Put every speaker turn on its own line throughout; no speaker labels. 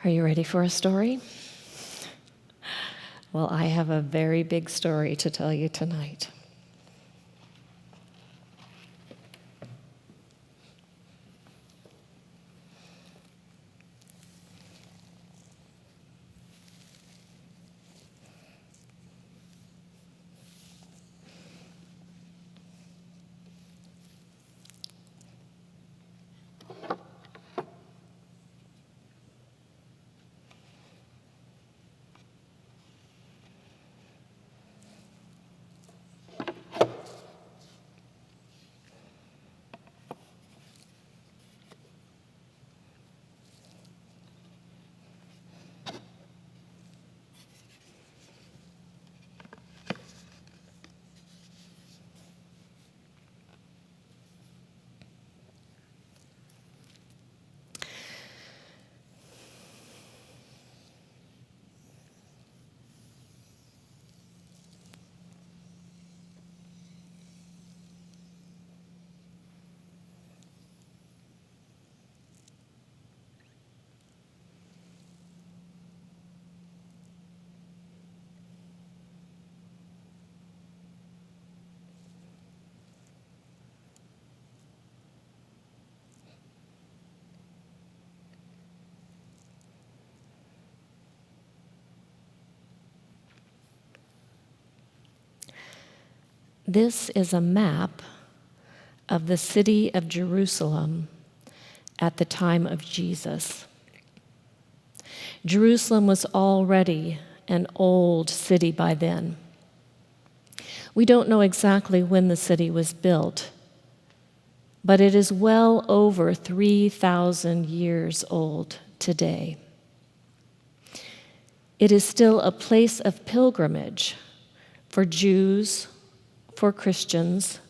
Are you ready for a story? Well, I have a very big story to tell you tonight. This is a map of the city of Jerusalem at the time of Jesus. Jerusalem was already an old city by then. We don't know exactly when the city was built, but it is well over 3,000 years old today. It is still a place of pilgrimage for Jews, for Christians,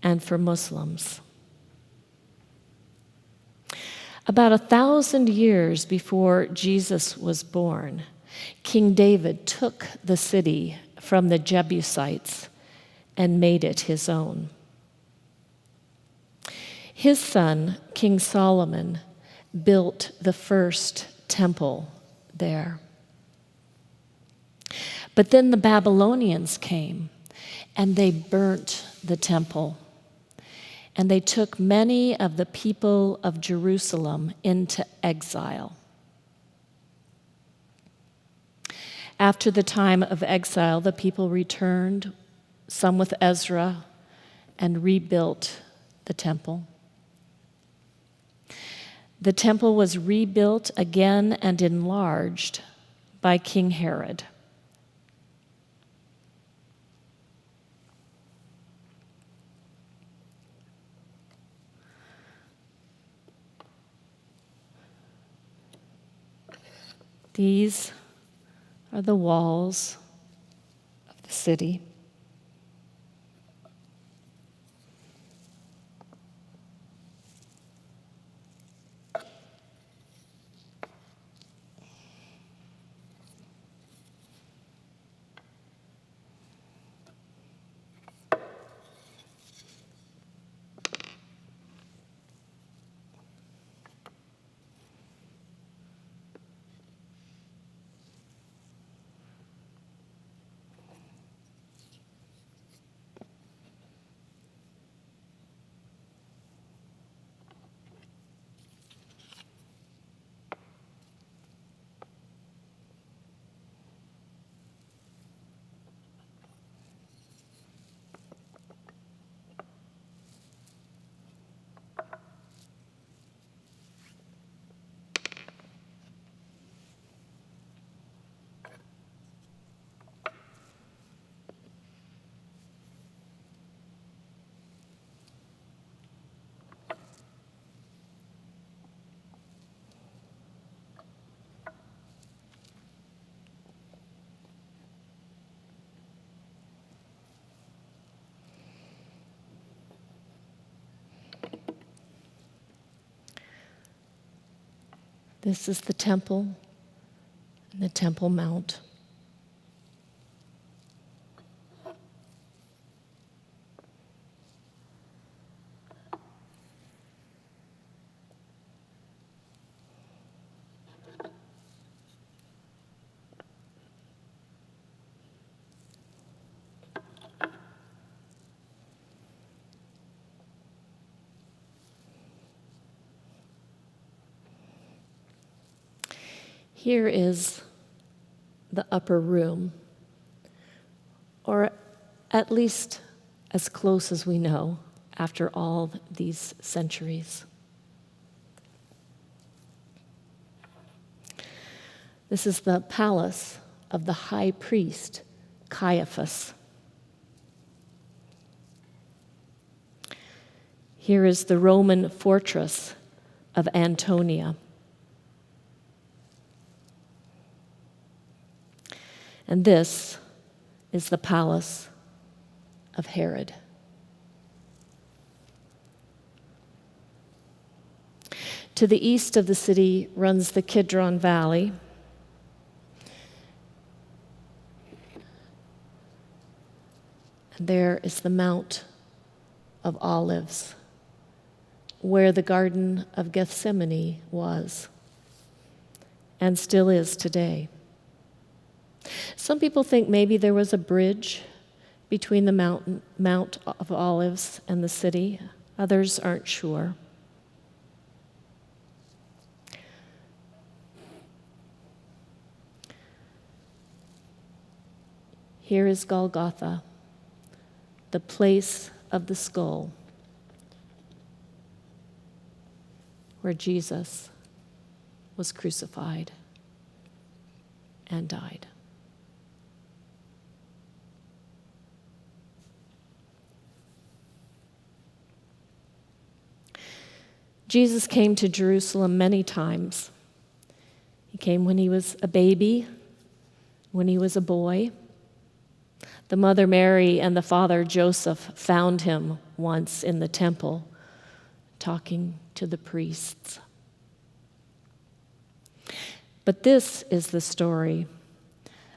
and for Muslims. About 1,000 years before Jesus was born, King David took the city from the Jebusites and made it his own. His son, King Solomon, built the first temple there. But then the Babylonians came, and they burnt the temple. And they took many of the people of Jerusalem into exile. After the time of exile, the people returned, some with Ezra, and rebuilt the temple. The temple was rebuilt again and enlarged by King Herod. These are the walls of the city. This is the temple and the Temple Mount. Here is the upper room, or at least as close as we know after all these centuries. This is the palace of the high priest, Caiaphas. Here is the Roman fortress of Antonia. And this is the palace of Herod. To the east of the city runs the Kidron Valley. And there is the Mount of Olives, where the Garden of Gethsemane was, and still is today. Some people think maybe there was a bridge between the Mount of Olives and the city. Others aren't sure. Here is Golgotha, the place of the skull, where Jesus was crucified and died. Jesus came to Jerusalem many times. He came when he was a baby, when he was a boy. The mother Mary and the father Joseph found him once in the temple, talking to the priests. But this is the story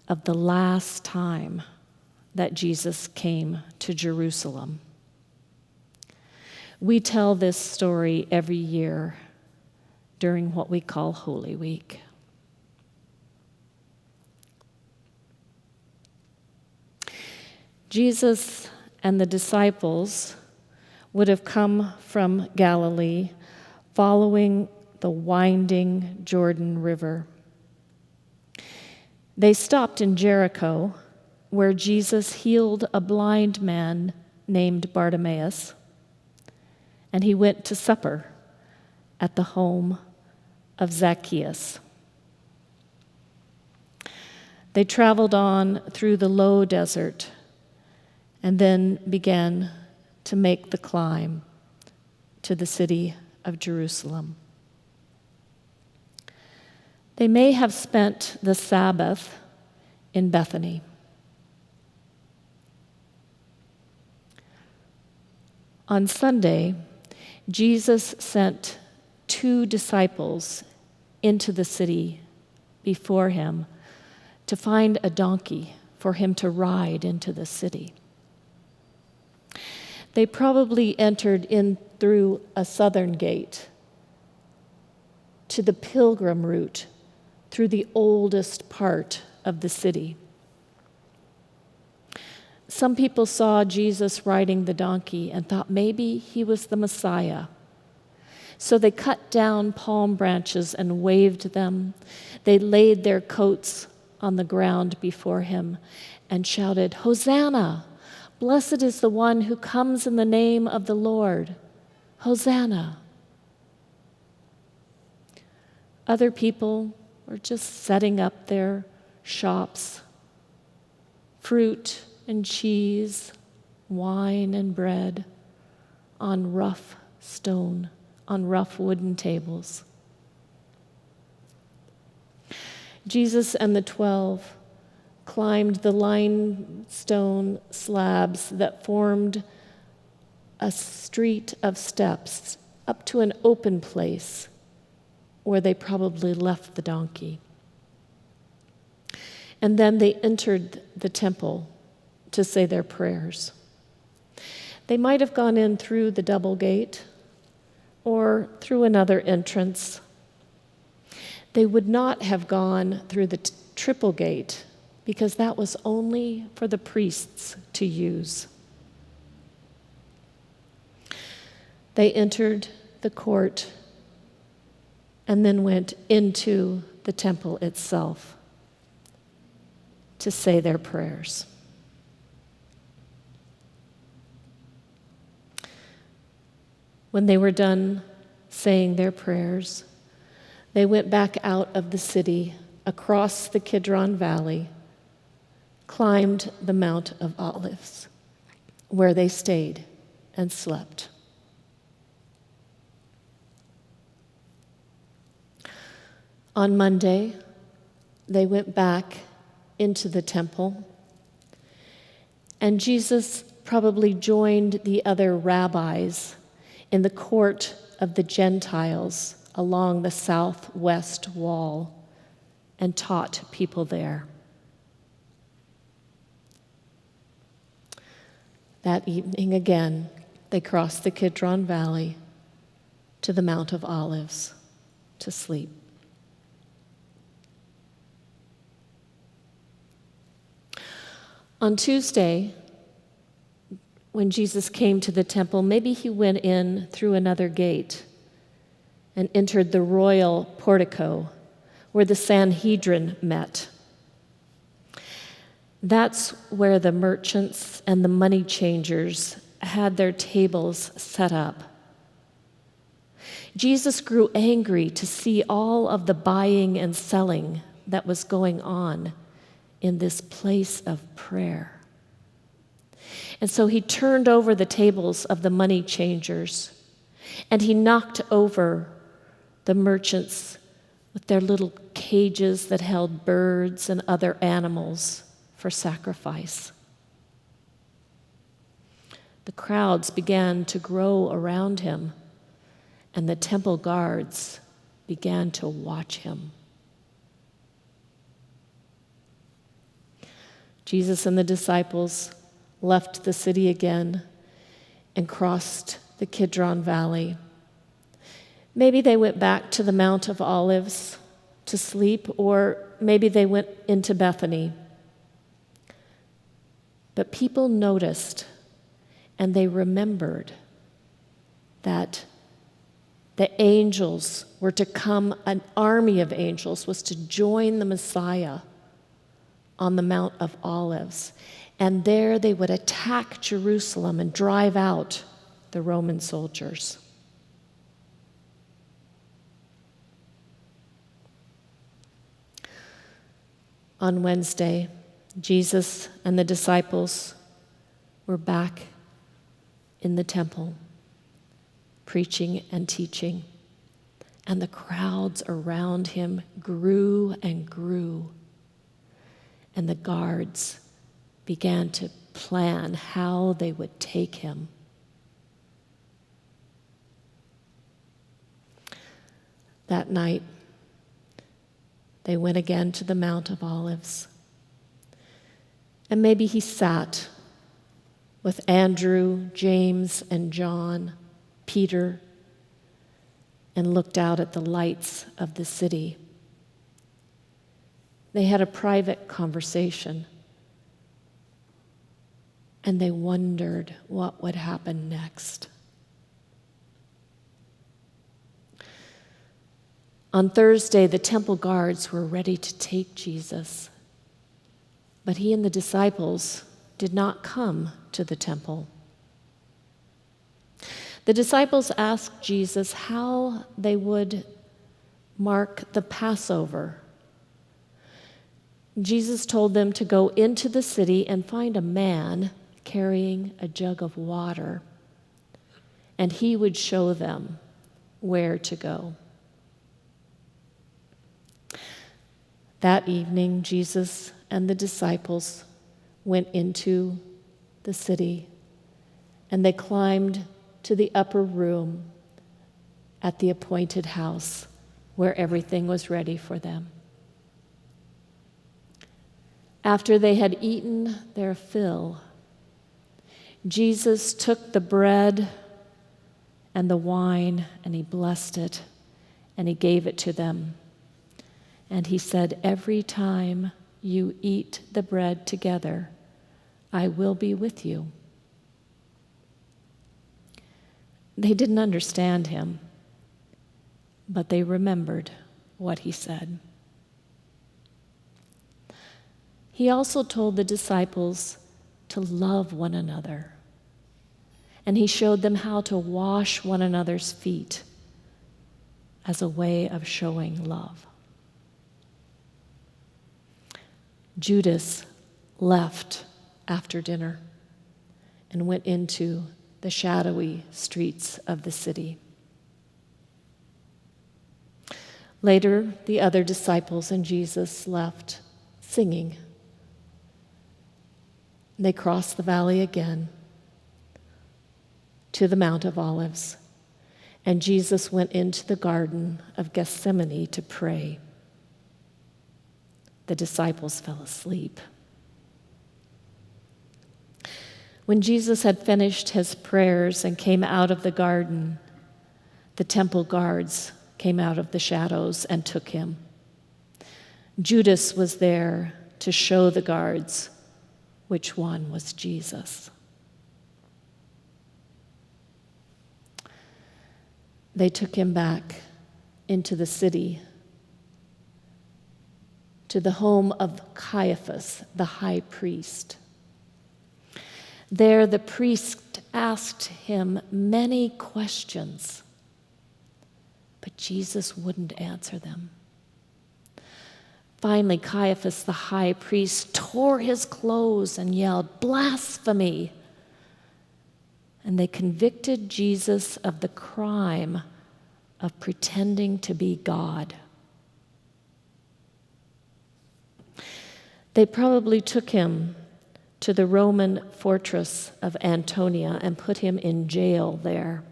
of the last time that Jesus came to Jerusalem. We tell this story every year during what we call Holy Week. Jesus and the disciples would have come from Galilee following the winding Jordan River. They stopped in Jericho, where Jesus healed a blind man named Bartimaeus, and he went to supper at the home of Zacchaeus. They traveled on through the low desert and then began to make the climb to the city of Jerusalem. They may have spent the Sabbath in Bethany. On Sunday, Jesus sent 2 disciples into the city before him to find a donkey for him to ride into the city. They probably entered in through a southern gate to the pilgrim route through the oldest part of the city. Some people saw Jesus riding the donkey and thought maybe he was the Messiah. So they cut down palm branches and waved them. They laid their coats on the ground before him and shouted, "Hosanna! Blessed is the one who comes in the name of the Lord. Hosanna." Other people were just setting up their shops, fruit and cheese, wine and bread, on rough wooden tables. Jesus and the 12 climbed the limestone slabs that formed a street of steps up to an open place where they probably left the donkey. And then they entered the temple to say their prayers. They might have gone in through the double gate or through another entrance. They would not have gone through the triple gate because that was only for the priests to use. They entered the court and then went into the temple itself to say their prayers. When they were done saying their prayers, they went back out of the city across the Kidron Valley, climbed the Mount of Olives, where they stayed and slept. On Monday, they went back into the temple, and Jesus probably joined the other rabbis in the court of the Gentiles along the southwest wall and taught people there. That evening again, they crossed the Kidron Valley to the Mount of Olives to sleep. On Tuesday, when Jesus came to the temple, maybe he went in through another gate and entered the royal portico where the Sanhedrin met. That's where the merchants and the money changers had their tables set up. Jesus grew angry to see all of the buying and selling that was going on in this place of prayer. And so he turned over the tables of the money changers, and he knocked over the merchants with their little cages that held birds and other animals for sacrifice. The crowds began to grow around him, and the temple guards began to watch him. Jesus and the disciples left the city again and crossed the Kidron Valley. Maybe they went back to the Mount of Olives to sleep, or maybe they went into Bethany. But people noticed and they remembered that the angels were to come, an army of angels was to join the Messiah on the Mount of Olives. And there they would attack Jerusalem and drive out the Roman soldiers. On Wednesday, Jesus and the disciples were back in the temple, preaching and teaching, and the crowds around him grew and grew, and the guards began to plan how they would take him. That night, they went again to the Mount of Olives. And maybe he sat with Andrew, James, and John, Peter, and looked out at the lights of the city. They had a private conversation, and they wondered what would happen next. On Thursday, the temple guards were ready to take Jesus, but he and the disciples did not come to the temple. The disciples asked Jesus how they would mark the Passover. Jesus told them to go into the city and find a man carrying a jug of water, and he would show them where to go. That evening, Jesus and the disciples went into the city, and they climbed to the upper room at the appointed house where everything was ready for them. After they had eaten their fill, Jesus took the bread and the wine, and he blessed it, and he gave it to them. And he said, "Every time you eat the bread together, I will be with you." They didn't understand him, but they remembered what he said. he also told the disciples to love one another. And he showed them how to wash one another's feet as a way of showing love. Judas left after dinner and went into the shadowy streets of the city. Later, the other disciples and Jesus left singing. They crossed the valley again to the Mount of Olives, and Jesus went into the Garden of Gethsemane to pray. The disciples fell asleep. When Jesus had finished his prayers and came out of the garden, the temple guards came out of the shadows and took him. Judas was there to show the guards which one was Jesus. They took him back into the city, to the home of Caiaphas, the high priest. There, the priest asked him many questions, but Jesus wouldn't answer them. Finally, Caiaphas, the high priest, tore his clothes and yelled, "Blasphemy!" And they convicted Jesus of the crime of pretending to be God. They probably took him to the Roman fortress of Antonia and put him in jail there.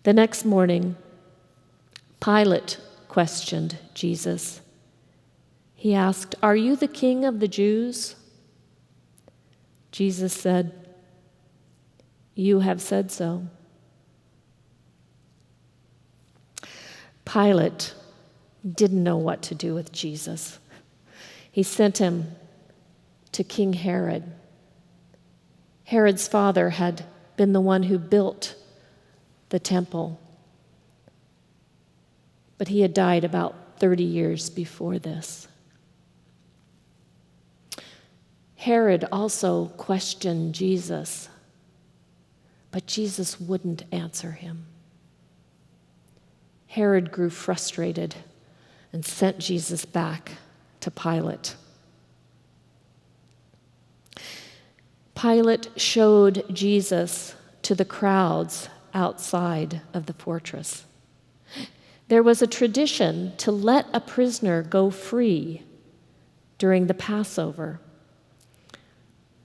The next morning, Pilate questioned Jesus. He asked, "Are you the king of the Jews?" Jesus said, "You have said so." Pilate didn't know what to do with Jesus. He sent him to King Herod. Herod's father had been the one who built the temple, but he had died about 30 years before this. Herod also questioned Jesus, but Jesus wouldn't answer him. Herod grew frustrated and sent Jesus back to Pilate. Pilate showed Jesus to the crowds outside of the fortress. There was a tradition to let a prisoner go free during the Passover.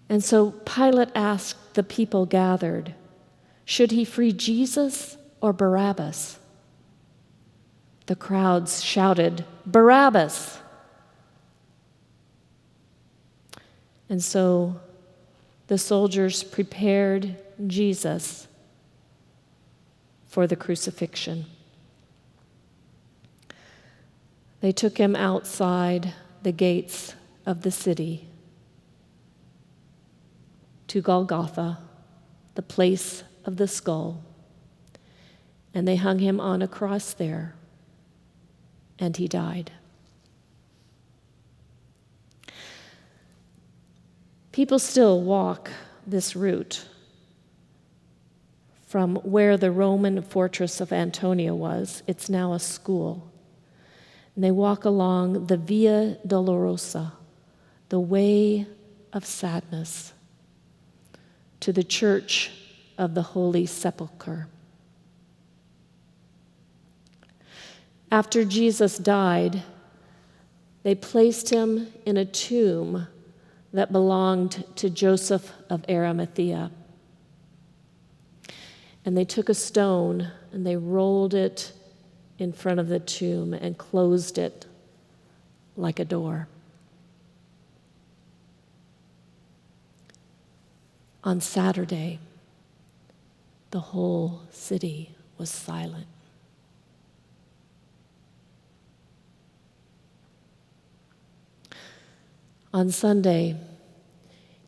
And so Pilate asked the people gathered, should he free Jesus or Barabbas? The crowds shouted, "Barabbas!" And so the soldiers prepared Jesus for the crucifixion. They took him outside the gates of the city to Golgotha, the place of the skull, and they hung him on a cross there, and he died. People still walk this route from where the Roman fortress of Antonia was. It's now a school. And they walk along the Via Dolorosa, the way of sadness, to the Church of the Holy Sepulchre. After Jesus died, they placed him in a tomb that belonged to Joseph of Arimathea. And they took a stone and they rolled it in front of the tomb and closed it like a door. On Saturday, the whole city was silent. On Sunday,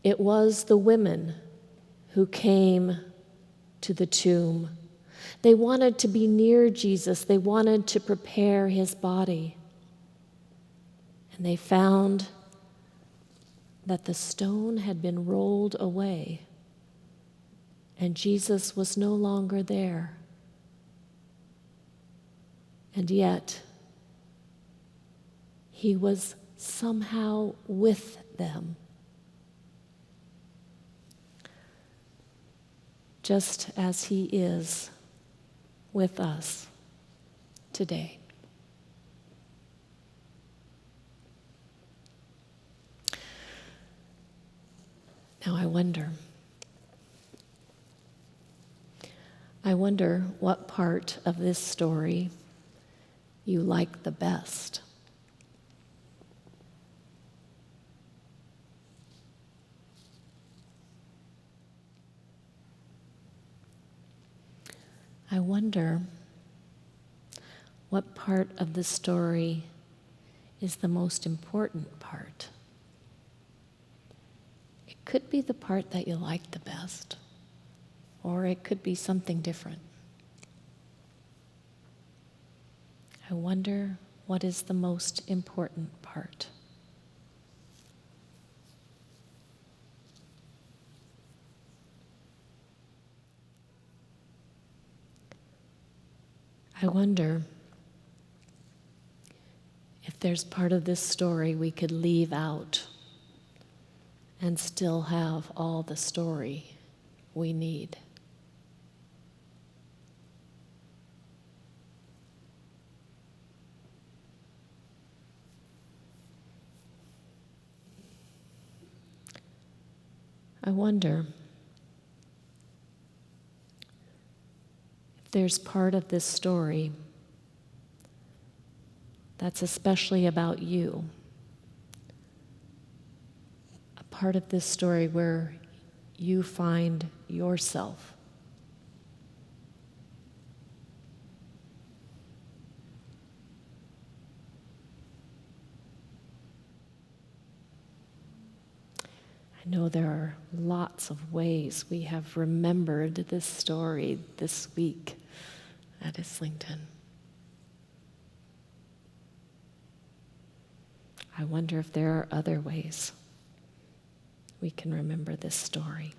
it was the women who came to the tomb. They wanted to be near Jesus. They wanted to prepare his body. And they found that the stone had been rolled away, and Jesus was no longer there. And yet, he was somehow with them, just as he is with us today. Now I wonder what part of this story you like the best. I wonder what part of the story is the most important part. It could be the part that you like the best, or it could be something different. I wonder what is the most important part. I wonder if there's part of this story we could leave out and still have all the story we need. I wonder if there's part of this story that's especially about you. A part of this story where you find yourself. I know there are lots of ways we have remembered this story this week at Islington. I wonder if there are other ways we can remember this story.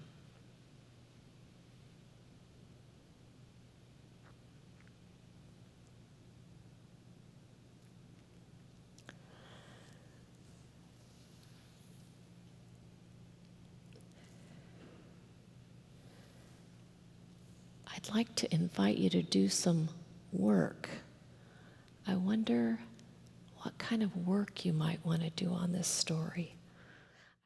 I'd like to invite you to do some work. I wonder what kind of work you might want to do on this story.